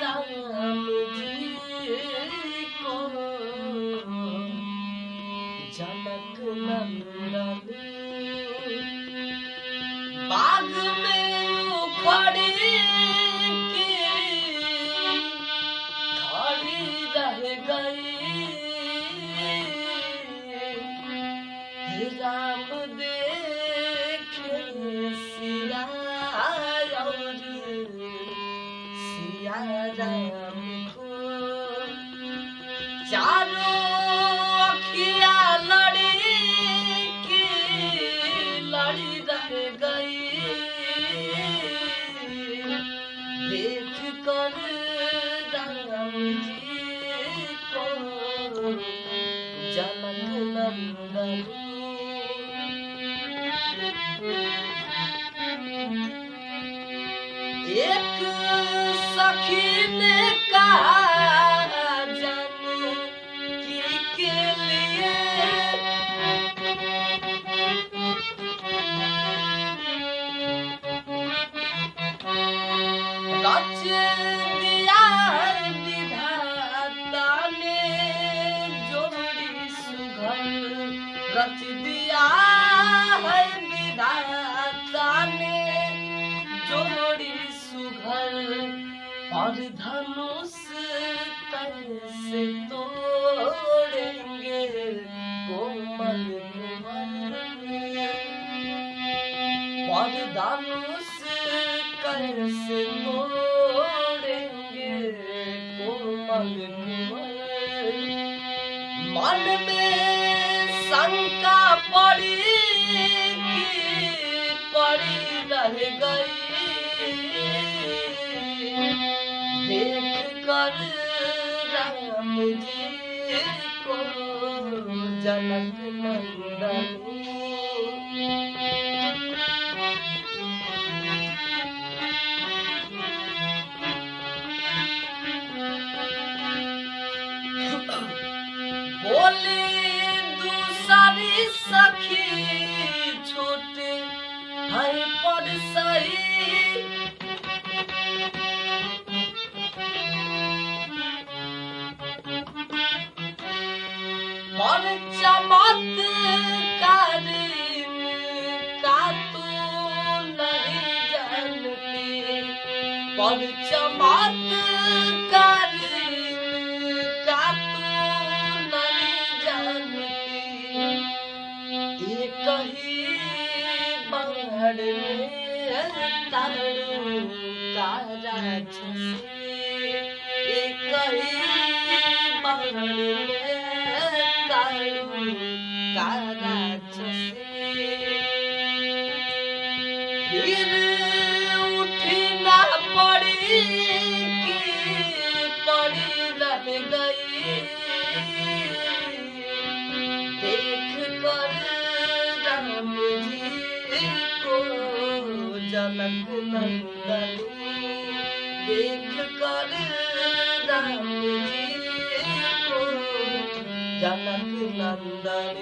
राम जी को जनक नंदन बाग में उखड़ के खड़ी रह गई। राम देखे सिया और सिया राम को चारों अखिया लड़ी की लड़ी रह गई। देख कर राम जी को जनक नंदन एक सखी ने कहा जानकी के लिए रच दिया विधाता ने जोड़ी सुघर रच दिया है विधाता ने जोड़ी सुघर और धनुष कैसे तोड़ेंगे कोमल कुंवर और धनुष कैसे तोड़ेंगे कोमल कुंवर। मन में शंका पड़ी कि पड़ी रह गई। देख कर राम जी को जनक नंदन बोली दूसरी सखी छोटे है पर सही। और चमत्कार का तू नहीं जानती। और चमत्कार का तू नहीं जानती। एक ही बाण में तारू का राक्षसी। एक ही बाण में फिर उठी ना पड़ी कि पड़ी रह गई। देख कर राम जी को जनक नंदन देख कर राम जी को जनक नंदन